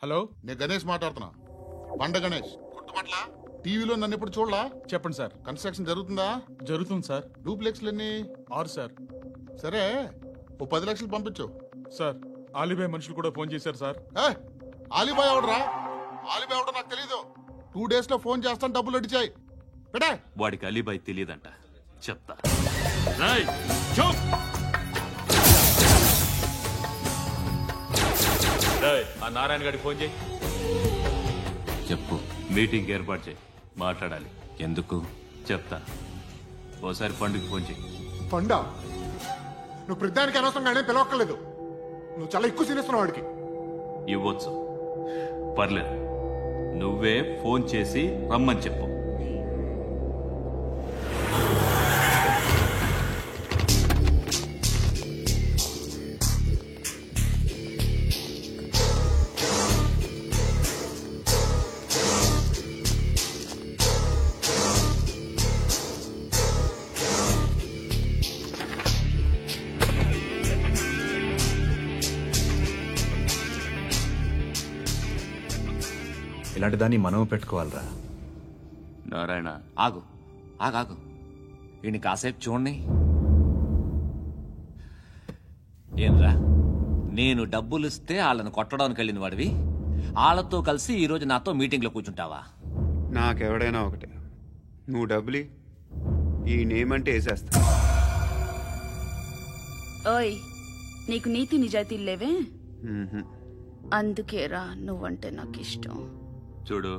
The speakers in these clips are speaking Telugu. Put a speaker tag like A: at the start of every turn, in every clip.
A: హలో,
B: నేను గణేష్ మాట్లాడుతున్నా. బండ గణేష్ గుర్తుపట్ల. టీవీలో నన్ను ఎప్పుడు చూడలా?
A: చెప్పండి సార్.
B: కన్స్ట్రక్షన్ జరుగుతుందా?
A: జరుగుతుంది సార్.
B: డూప్లెక్స్లు ఎన్ని?
A: 6 సార్.
B: సరే, ఓ 10 లక్షలు పంపించు.
A: సార్, ఆలిబాయ్ మనుషులు కూడా ఫోన్ చేశారు సార్.
B: ఆలిబాయ్ ఎవడరా? ఆలిబాయ్ ఎవడో నాకు తెలీదు. 2 days లో ఫోన్ చేస్తాను, డబ్బులు అడిచాయి పెడే.
C: వాడికి అలీబాయ్ తెలియదంట, చెప్తా. ఆ నారాయణ గారికి ఫోన్ చేయి.
D: చెప్పు.
C: మీటింగ్ ఏర్పాటు చేయి, మాట్లాడాలి.
D: ఎందుకు?
C: చెప్తా. ఓసారి పండుగ ఫోన్ చేయి.
E: పండా, నువ్వు ప్రతిదానికి అనవసరంగానే పిలవక్కర్లేదు. నువ్వు చాలా ఎక్కువ సీనిస్తున్నావు వాడికి.
C: ఇవ్వచ్చు, పర్లేదు. నువ్వే ఫోన్ చేసి రమ్మని చెప్పు.
F: ఇలాంటి దాన్ని మనం పెట్టుకోవాలరా.
C: నారాయణ,
D: ఆగు ఆగాగు, ఈయన కాసేపు చూడండి. ఏంరా, నేను డబ్బులు ఇస్తే వాళ్ళని కొట్టడానికి వెళ్ళిన వాడివి, వాళ్ళతో కలిసి ఈరోజు నాతో మీటింగ్లో కూర్చుంటావా?
G: నాకెవడైనా ఒకటే. నువ్వు డబ్బులి, ఈ నేమ్ అంటే వేసేస్తా.
H: ఓయ్, నీకు నీతి నిజాయితీలు లేవే? అందుకేరా నువ్వంటే నాకు ఇష్టం.
C: చూడు,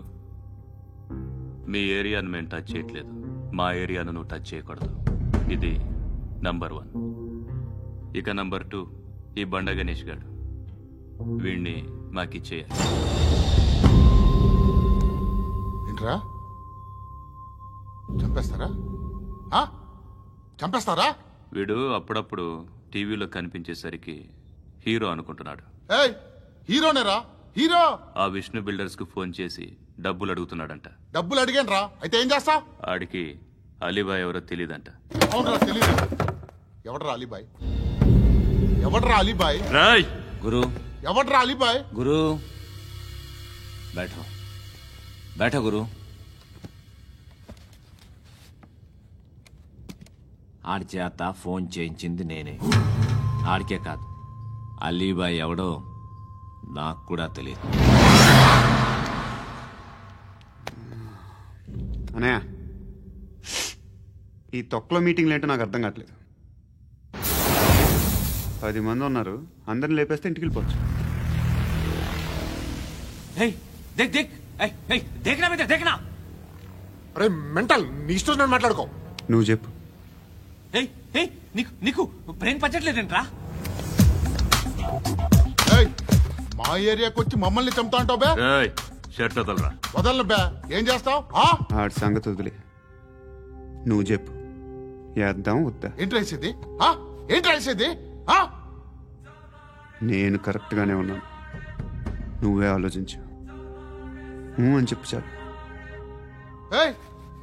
C: మీ ఏరియాను మేము టచ్ చేయట్లేదు, మా ఏరియాను నువ్వు టచ్ చేయకూడదు. ఇది నంబర్ 1. ఇక నంబర్ 2, ఈ బండ గణేష్ గారు. వీణ్ణి మాకిచ్చేయాలి.
B: ఏంట్రా, చంపేస్తారా? చంపేస్తారా?
C: వీడు అప్పుడప్పుడు టీవీలో కనిపించేసరికి హీరో అనుకుంటున్నాడు.
B: ఏయ్, హీరోనేరా, హీరో.
C: ఆ విష్ణు బిల్డర్స్ కు ఫోన్ చేసి డబ్బులు అడుగుతున్నాడంట.
B: డబ్బులు అడిగాను రా, అయితే ఏం చేస్తా?
C: ఆడికి అలీబాయ్ ఎవరో తెలియదంట.
B: అవునరా, తెలీదు. ఎవడరా అలీబాయ్? ఎవడరా అలీబాయ్?
C: రాయ్
D: గురు,
B: ఎవడరా అలీబాయ్?
D: గురు బైఠో బైఠో గురు. ఆడి చేత ఫోన్ చేయించింది నేనే. ఆడికే కాదు, అలీబాయ్ ఎవడో నాకు కూడా తెలియదు.
G: అనయ్య, ఈ తొక్కలో మీటింగ్లు ఏంటో నాకు అర్థం కావట్లేదు. 10 మంది ఉన్నారు, అందరిని లేపేస్తే ఇంటికి వెళ్ళిపోవచ్చు.
D: देखना
E: అరే మెంటల్, నీ ఇష్టం నేను మాట్లాడుకో.
G: నువ్వు చెప్పు.
D: నీకు బ్రెయిన్ పచ్చట్లేదంట్రా?
B: ఏయ్, మా ఏరియాకి వచ్చి మమ్మల్ని చంపుతా అంటావు బే?
C: రాయ్, షర్ట్ వదలరా.
B: వదలను బే. ఏం చేస్తావు?
G: ఆడి సంగతి వదిలే, నువ్వు చెప్పు. వేద్దాం వద్దా?
B: ఏంటి రాసేది? ఏంటి రాసేది?
G: నేను కరెక్ట్గానే ఉన్నాను, నువ్వే ఆలోచించు. అని చెప్పు చాలు.
B: ఏయ్,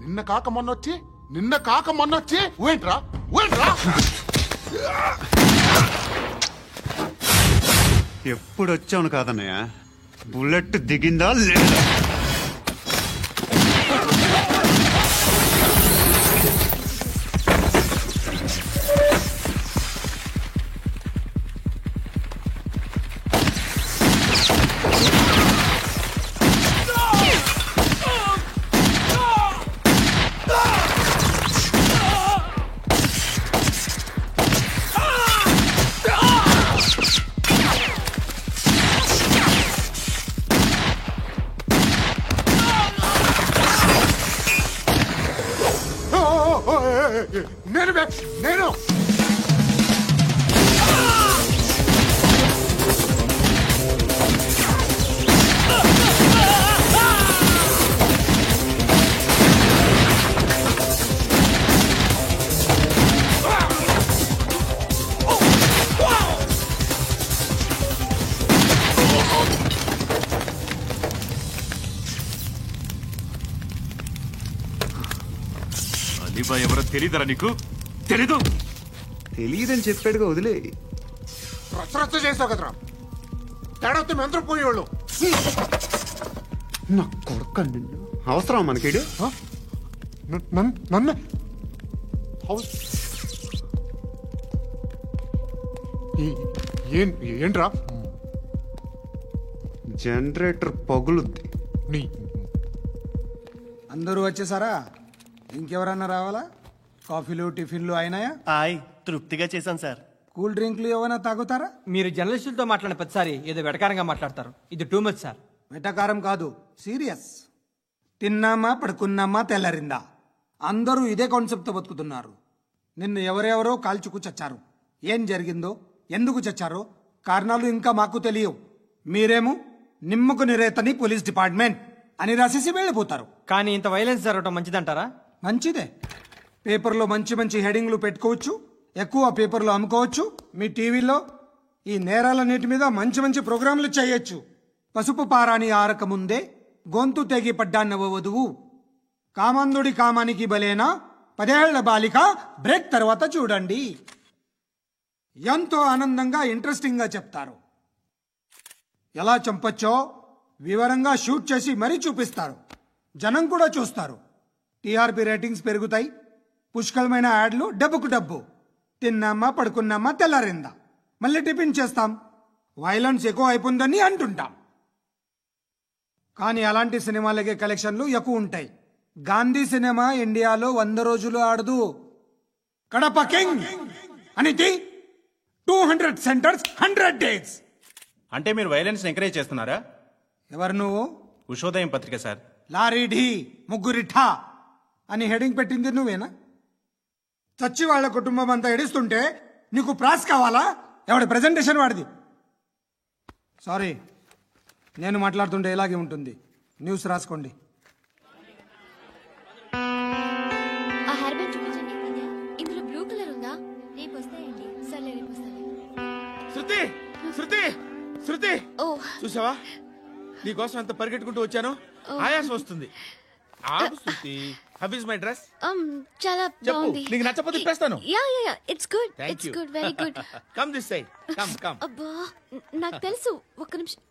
B: నిన్న కాక మొన్నొచ్చి ఊయంట్రా.
G: ఎప్పుడు వచ్చావును కాదన్నయ్య, బుల్లెట్ దిగిందా లేదా?
E: నేను
C: అలీబాయ్ ఎవరో తెలీదరా నీకు? తెలీదు?
G: తెలియదని చెప్పాడుగా, వదిలే.
E: రచ్చ చేసావు కదరా. తేడా వస్తే మెంతరం పోయేవాళ్ళు.
G: నా కొడుకు నిన్ను అవసరం మనకిడు.
E: నన్ను ఏంట్రా
G: జనరేటర్ పగులుద్ది.
E: నీ
I: అందరూ వచ్చేసారా? ఇంకెవరన్నా రావాలా? కాఫీలు టిఫిన్లు అయినాయా?
J: తృప్తిగా చేశాను సార్.
I: కూల్ డ్రింక్లు ఏమైనా తాగుతారా?
K: మీరు జర్నలిస్టులతో మాట్లాడిన ప్రతిసారి ఏదో వెటకారంగా మాట్లాడతారు. ఇది టూ మచ్ సార్.
I: వెటకారం కాదు, సీరియస్. తిన్నామా పడుకున్నామా తెల్లరిందా, అందరూ ఇదే కాన్సెప్ట్తో బతుకుతున్నారు. నిన్ను ఎవరెవరో కాల్చుకు చచ్చారు. ఏం జరిగిందో, ఎందుకు చచ్చారో కారణాలు ఇంకా మాకు తెలియవు. మీరేమో నిమ్మకు నిరేతని పోలీస్ డిపార్ట్మెంట్ అని రాసేసి వెళ్ళిపోతారు.
K: కానీ ఇంత వైలెన్స్ జరగడం మంచిదంటారా?
I: మంచిదే. పేపర్లో మంచి మంచి హెడింగ్లు పెట్టుకోవచ్చు, ఎక్కువ పేపర్లు అమ్ముకోవచ్చు. మీ టీవీలో ఈ నేరాలన్నిటి మీద మంచి మంచి ప్రోగ్రాంలు చేయొచ్చు. పసుపు పారాని ఆరక ముందే గొంతు తెగి పడ్డాన్నవ వధువు, కామందుడి కామానికి బలేనా 10 ఏళ్ల బాలిక బ్రేక్ తర్వాత చూడండి. ఎంతో ఆనందంగా ఇంట్రెస్టింగ్గా చెప్తారు. ఎలా చంపొచ్చో వివరంగా షూట్ చేసి మరీ చూపిస్తారు. జనం కూడా చూస్తారు. టీఆర్పీ రేటింగ్స్ పెరుగుతాయి. పుష్కలమైన యాడ్లు, డబ్బుకు డబ్బు. తిన్నామా పడుకున్నామా తెల్లారిందా, మళ్ళీ టిఫిన్ చేస్తాం. వైలెన్స్ ఎక్కువ అయిపోయిందని అంటుంటాం. కానీ అలాంటి సినిమాలకే కలెక్షన్లు ఎక్కువ ఉంటాయి. గాంధీ సినిమా ఇండియాలో 100 రోజులు ఆడదు. కడప కింగ్ అనితి 200 సెంటర్స్ 100 డేస్.
J: అంటే మీరు వైలెన్స్ ఎంకరేజ్ చేస్తున్నారా?
I: ఎవరు నువ్వు?
J: ఉషోదయం పత్రిక సార్.
I: లారీ ఢీ ముగ్గురిఠా అని హెడింగ్ పెట్టింది నువ్వేనా? చచ్చి వాళ్ళ కుటుంబం అంతా ఎడుస్తుంటే నీకు ప్రాస్ కావాలా? ఎవడి ప్రెజెంటేషన్ వాడిది. సారీ, నేను మాట్లాడుతుంటే ఇలాగే ఉంటుంది. న్యూస్ రాసుకోండి.
L: ఆ హెయిర్ బ్యాండ్ చూపించండి. ఇందులో బ్లూ కలర్ ఉందా? రేపు వస్తాయండి. సర్లే, రేపు వస్తాయి.
J: శృతి శృతి శృతి,
L: ఓ
J: చూసావా నీకోసం ఎంత పరిగెట్టుకుంటూ వచ్చాను. ఆయాసం వస్తుంది. ఆగు Shruti. How is my dress?
L: చాలా
J: చెప్పు.
L: బాగుంది.
J: నీకు నచ్చకపోతే తిప్పేస్తాను.
L: Yeah yeah yeah, it's good.
J: Thank
L: it's
J: you.
L: Good, very good.
J: Come this side. Come come.
L: అబ్బా, నాకు తెలుసు. ఒక్క నిమిషం.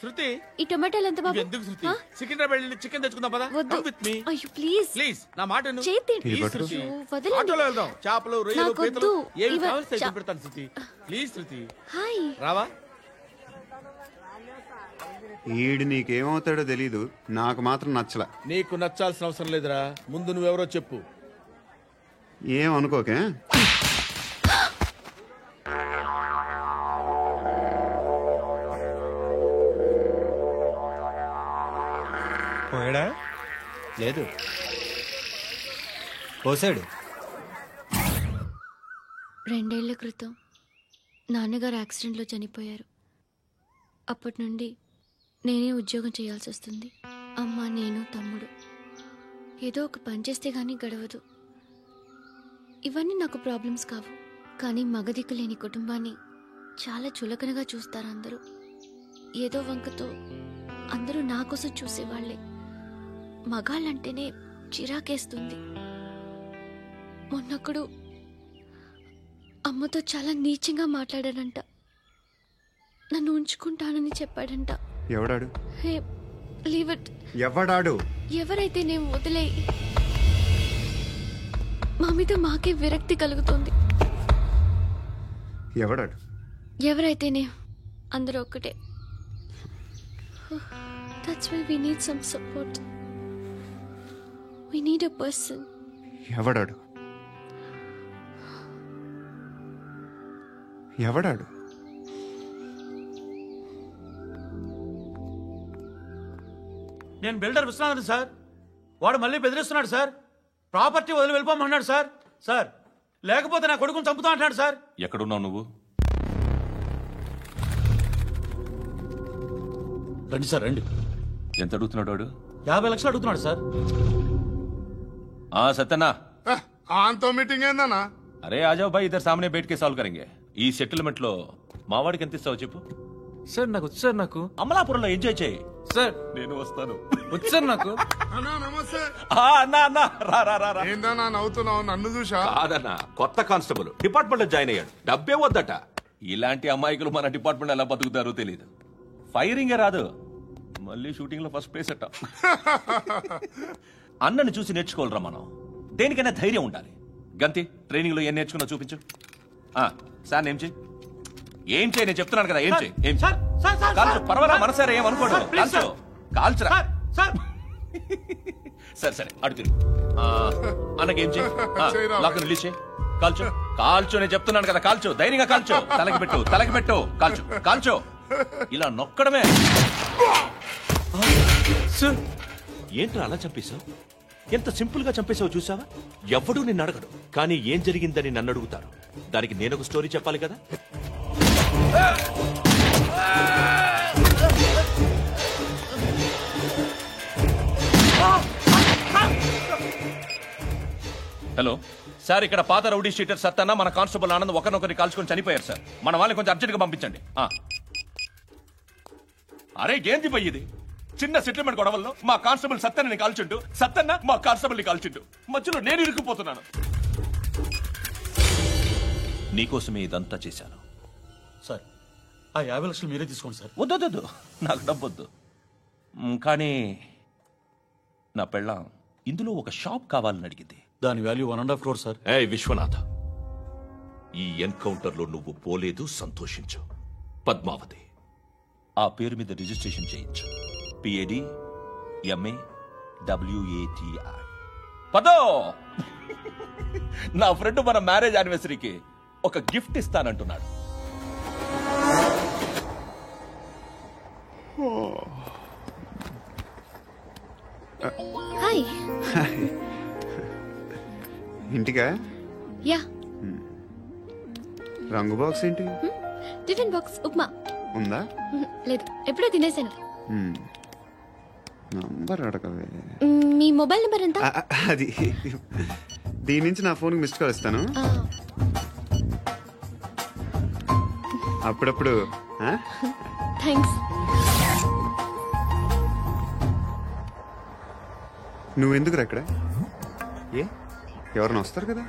J: శృతి,
L: ఈ టొమాటోలు ఎంత బాబు?
J: ఎందుకు శృతి? సికింద్రాబాద్ వెళ్ళి చికెన్ తెచ్చుకుందాం పదా.
L: వద్దు.
J: Come with me.
L: అయ్యో ప్లీజ్
J: ప్లీజ్ నా మాట విను.
L: చేతి
J: Please, శృతి.
L: వదలండి.
J: ఆటోలో వెళ్దాం. చేపలు, రొయ్యలు,
L: నాకు
J: పీతలు
L: వద్దు.
J: ఏమి
L: ఇవ-
J: కావాలి
L: చా-
J: పెడతాను శృతి. Please Shruti.
L: హాయ్.
J: రావా?
G: ఈడు నీకేమవుతాడో తెలీదు, నాకు మాత్రం నచ్చలా.
J: నీకు నచ్చాల్సిన అవసరం లేదురా. ముందు నువ్వెవరో చెప్పు.
G: ఏం అనుకోకే.
J: పోయాడా? లేదు, పోసాడు.
L: 2 ఏళ్ల క్రితం నాన్నగారు యాక్సిడెంట్లో చనిపోయారు. అప్పటి నుండి నేనే ఉద్యోగం చేయాల్సి వస్తుంది. అమ్మ, నేను, తమ్ముడు ఏదో ఒక పని చేస్తే గానీ గడవదు. ఇవన్నీ నాకు ప్రాబ్లమ్స్ కావు. కానీ మగదిక్కు లేని కుటుంబాన్ని చాలా చులకనగా చూస్తారు అందరూ. ఏదో వంకతో అందరూ నా కోసం చూసేవాళ్లే. మగాళ్ళంటేనే చిరాకేస్తుంది. మొన్నొక్కడు అమ్మతో చాలా నీచంగా మాట్లాడాడంట. నన్ను ఉంచుకుంటానని చెప్పాడంట.
G: ఎవడాడు?
L: హే, లీవ్ ఇట్.
G: ఎవడాడు?
L: ఎవరైతే నేను వదిలే. మా మీద మాకే విరక్తి కలుగుతుంది.
G: ఎవడాడు?
L: ఎవరైతేనే అందరూ ఒక్కటే. That's why we need some support. We need a person.
G: ఎవడాడు? ఎవడాడు?
J: నేను బిల్డర్ విశ్వనాథన్ సార్. వాడు మళ్ళీ బెదిరిస్తున్నాడు సార్. ప్రాపర్టీ వదిలి వెళ్ళిపోమన్నాడు సార్. సార్, లేకపోతే నా కొడుకుని చంపుతా అంటున్నాడు సార్.
C: ఎక్కడున్నావు నువ్వు?
J: రండి సార్, రండి.
C: ఎంత అడుగుతున్నాడు వాడు?
J: 50 లక్షలు అడుగుతున్నాడు సార్.
C: సత్యనా,
B: ఆంతో మీటింగ్ ఏందన్నా?
C: అరే ఆజావ్ భాయ్, ఇద్దరు సామనే బయట కే సాల్వ్ కరెంగే. ఈ సెటిల్మెంట్ లో మావాడికి ఎంత ఇస్తావు చెప్పు.
K: సార్ నాకు వచ్చు సార్. నాకు
C: అమలాపురంలో ఎంజాయ్ చేయి
K: సార్.
C: నేను వస్తాను.
K: వచ్చు సార్ నాకు.
B: అన్నా నమస్తే.
C: అన్నా అన్నా, రా రా రా రా.
B: ఏందన్నా నవ్వుతున్నావు? నన్ను చూసా?
C: కాదన్నా, కొత్త కానిస్టేబుల్ డిపార్ట్మెంట్ లో జాయిన్ అయ్యాడు. డబ్బే వద్దట. ఇలాంటి అమాయకులు మన డిపార్ట్మెంట్ ఎలా బతుకుతారో తెలియదు. ఫైరింగే రాదు,
M: మళ్ళీ షూటింగ్ లో ఫస్ట్ ప్లేస్ అట్ట. అన్నని చూసి నేర్చుకోవాలరా మనం. దేనికైనా ధైర్యం ఉండాలి. గంతి ట్రైనింగ్ లో ఏం నేర్చుకున్నా చూపించు. సార్ ఏం చేయి, ఏం చేయి, నేను చెప్తున్నాను కదా, ఏం చేయి, ఏం చేయి. కాల్చు, పర్వాలా, మనసారా ఏమనుకోడు, కాల్చు, కాల్చురా. సరే సరే అడుగు తిరుగు. అన్నకేం చేయి, లాక్ రిలీజ్ చేయి, కాల్చు, కాల్చు, నేను చెప్తున్నాను కదా, కాల్చు, ధైర్యంగా కాల్చు, తలకి పెట్టు, తలకి పెట్టు, కాల్చు, కాల్చు, ఇలా నొక్కడమే. ఏంట్రా అలా చంపేశావు? ఎంత సింపుల్ గా చంపేశావు చూసావా? ఎవడూ నిన్ను అడగడు, కానీ ఏం జరిగిందని నన్ను అడుగుతారు. దానికి నేను ఒక స్టోరీ చెప్పాలి కదా. హలో సార్, ఇక్కడ పాత రౌడీ షీటర్ సత్తన్న మన కానిస్టేబుల్ ఆనంద్ ఒకరినొకరిని కాల్చుకొని చనిపోయారు సార్. మన వాళ్ళని కొంచెం అర్జెంట్ గా పంపించండి. అరే ఏంది పోయి ఇది? చిన్న సెటిల్మెంట్ గొడవల్లో మా కానిస్టేబుల్ సత్తన్నని కాల్చుంటూ, సత్తన్న మా కానిస్టేబుల్ ని కాల్చుంటూ, మధ్యలో నేను ఇరుక్కుపోతున్నాను. నీకోసమే ఇదంతా చేశాను
J: సార్. ఆ 50 లక్షలు మీరే తీసుకోండి సార్.
M: వద్దొద్దు, నాకు డబ్బొద్దు. కానీ నా పెళ్ళాం ఇందులో ఒక షాప్ కావాలని అడిగింది.
J: దాని వాల్యూ 1.5 crore సార్.
M: ఏ విశ్వనాథ, ఈ ఎన్కౌంటర్ లో నువ్వు పోలేదు, సంతోషించు. పద్మావతి ఆ పేరు మీద రిజిస్ట్రేషన్ చేయించు. PAD MA WATI. పదో, నా ఫ్రెండ్ మన మ్యారేజ్ యానివర్సరీకి ఒక గిఫ్ట్ ఇస్తానంటున్నాడు.
L: హాయ్.
G: ఇంటికా?
L: యా.
G: రంగు బాక్స్ ఏంటి?
L: టిఫిన్ బాక్స్ ఉప్మా
G: ఉందా?
L: లేదు, ఎప్పుడో తినేసాను.
G: నంబర్ అడగవే.
L: మీ మొబైల్ నెంబర్ ఎంత?
G: అది దీని నుంచి నా ఫోన్కి మిస్డ్ కాల్ ఇస్తాను. అప్పుడప్పుడు.
L: థ్యాంక్స్.
G: నువ్వెందుకు అక్కడ? ఏ ఎవరైనా వస్తారు కదా?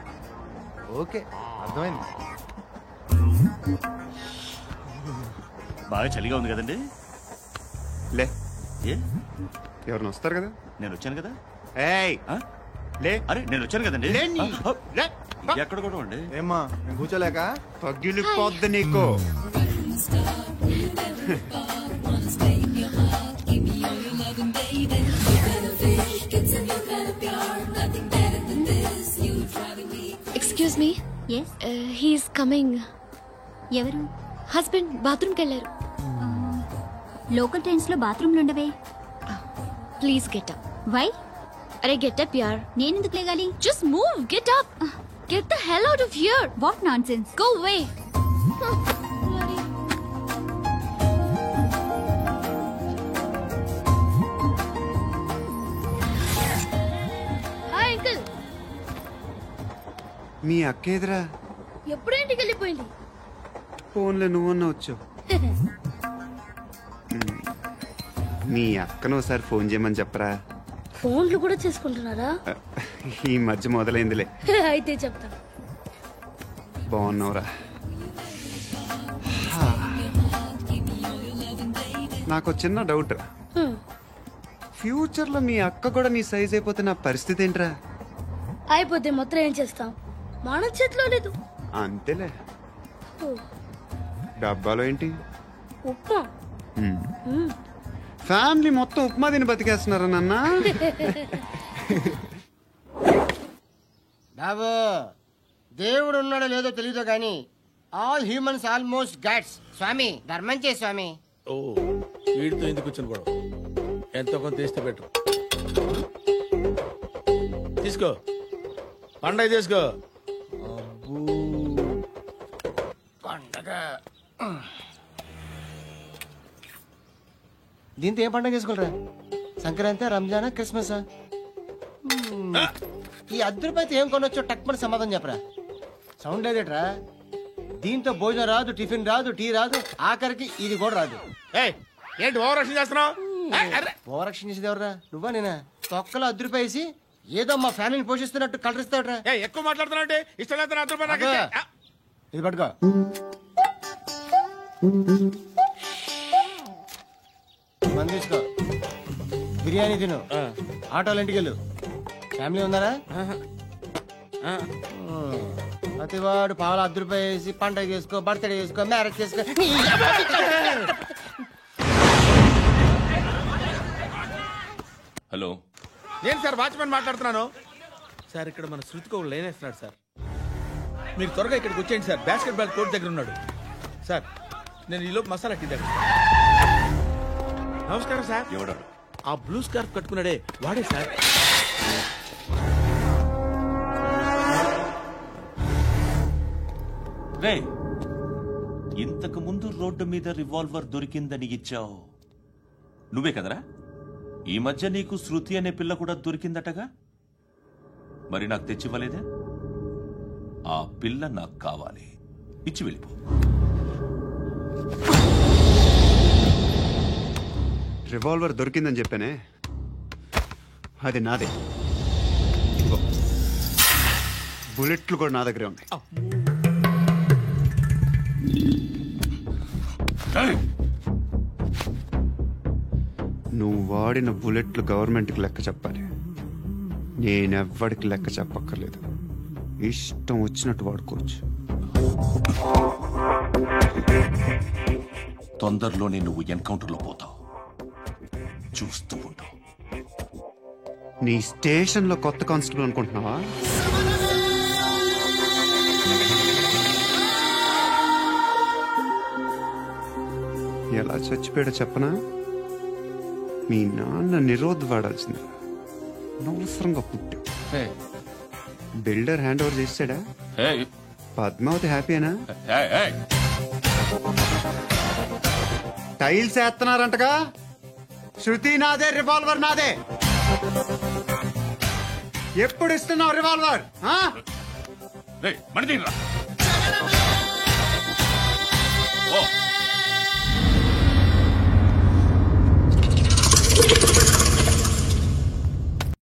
E: ఓకే, అర్థమైంది.
N: బాగా చలిగా ఉంది కదండి.
G: లే,
N: ఏ
G: ఎవరైనా వస్తారు కదా?
N: నేను వచ్చాను కదా.
G: ఏయ్ లే.
N: అరే నేను వచ్చాను కదండి. ఎక్కడ కూడా అండి.
E: ఏమ్మా నేను కూర్చోలేక
G: పగిలిపోద్ది నీకు.
L: Excuse me. He's coming.
O: ఎవరు?
L: హస్బెండ్ బాత్రూమ్కి వెళ్ళారు.
O: లోకల్ ట్రైన్స్ లో బాత్రూమ్లు ఉండవే.
L: Please get up.
O: వై?
L: అరే గెట్ అప్ యార్.
O: నేనెందుకు లేగాలి?
L: Just move, get up. Get the hell out of here.
O: What nonsense.
L: Go away. Hi uncle.
G: మీ అక్క ఎదురా?
L: ఎప్పుడు ఇంటికి వెళ్ళిపోయింది.
G: ఫోన్లో నువ్వన్నా వచ్చావు. మీ అక్కను ఒకసారి ఫోన్ చేయమని చెప్పరా.
L: ఫోన్లు కూడా చేసుకుంటున్నారా?
G: ఈ మధ్య మొదలైందిలే.
L: అయితే చెప్తా.
G: బాగున్నావురా? నాకు చిన్న డౌట్ రా. ఫ్యూచర్ లో మీ అక్క కూడా నీ సైజ్ అయిపోతే నా పరిస్థితి ఏంట్రా?
L: అయిపోతే మొత్తం ఏం చేస్తాం? మన చేతిలో లేదు.
G: అంతేలే. డబ్బాలో ఏంటి?
L: ఉప్మా.
G: ఫ్యామిలీ మొత్తం ఉప్మా తిని బతికేస్తున్నారా నాన్న?
P: బాబు, దేవుడు ఉన్నాడో లేదో తెలియదు కానీ ఆల్ హ్యూమన్స్ ఆల్మోస్ట్ గాడ్స్. స్వామి ధర్మం చే స్వామి.
J: ఓ వీడితో ఎందుకు వచ్చిన గొడవ? ఎంతో కొంత తీస్తే బెటర్. తీసుకో, పండగ తీసుకో.
P: పండగ దీంతో ఏం పండగ చేసుకోలేరా? సంక్రాంతి, రంజానా, క్రిస్మసా? ఈ ₹10 ఏం కొనొచ్చో టక్మని సమాధానం చెప్పరా. సౌండ్ లేదేట్రా? దీంతో భోజనం రాదు, టిఫిన్ రాదు, టీ రాదు, ఆఖరికి ఇది కూడా రాదు.
E: ఏంటి ఓవర్ యాక్షన్ చేస్తున్నావు?
P: ఓవర్ యాక్షన్ చేసేది ఎవరా? నువ్వా నేనా? తొక్కలో ₹10 వేసి ఏదో మా ఫ్యామిలీని పోషిస్తున్నట్టు కలరిస్తావుట్రా.
E: ఎక్కువ మాట్లాడుతున్నావు. ఇష్టం లేదు ₹10.
P: ఇది పట్టుకో. మంది తీసుకో. బిర్యానీ తిను ఆటోలు ఇంటికి వెళ్ళు ఫ్యామిలీ ఉన్నారా ప్రతివాడు పావులు ₹10 వేసి పండగ చేసుకో బర్త్డే చేసుకో మ్యారేజ్ చేసుకో
M: హలో
J: నేను సార్ వాచ్మెన్ మాట్లాడుతున్నాను సార్. ఇక్కడ మన శృతికో లేనేస్తున్నాడు సార్. మీరు త్వరగా ఇక్కడికి వచ్చేయండి సార్. బాస్కెట్ బాల్ కోర్ట్ దగ్గర ఉన్నాడు సార్. నేను ఈలోపు మసాలా టీ దగ్గర. నమస్కారం సార్.
M: ఎవడాడు?
J: ఆ బ్లూ స్కార్ఫ్ కట్టుకున్నాడే వాడే సార్.
M: రే, ఇంతకు ముందు రోడ్డు మీద రివాల్వర్ దొరికిందని ఇచ్చావు నువ్వే కదరా? ఈ మధ్య నీకు శృతి అనే పిల్ల కూడా దొరికిందటగా, మరి నాకు తెచ్చివ్వలేదే? ఆ పిల్ల నాకు కావాలి, ఇచ్చి వెళ్ళిపో.
G: రివాల్వర్ దొరికిందని చెప్పానే, అది నాదే. ఇదిగో, బుల్లెట్లు కూడా నా దగ్గరే ఉన్నాయి. నువ్వు వాడిన బుల్లెట్లు గవర్నమెంట్కి లెక్క చెప్పాలి. నేనెవ్వడికి లెక్క చెప్పక్కర్లేదు. ఇష్టం వచ్చినట్టు వాడుకోవచ్చు.
M: తొందరలోనే నువ్వు ఎన్కౌంటర్లో పోతావు, చూస్తూ ఉంటావు.
G: నీ స్టేషన్లో కొత్త కానిస్టేబుల్ అనుకుంటున్నావా? ఎలా చచ్చిపోయాడో చెప్పనా? మీ నాన్న నిరోధ్ వాడాల్సింది, అనవసరంగా పుట్టావు. బిల్డర్ హ్యాండ్ ఓవర్ చేసాడా? పద్మావతి హ్యాపీనా? టైల్స్ వేస్తున్నారంటగా. శృతి నాదే, రివాల్వర్ నాదే. ఎప్పుడు ఇస్తున్నావు రివాల్వర్?
M: మణిదీన్ రా.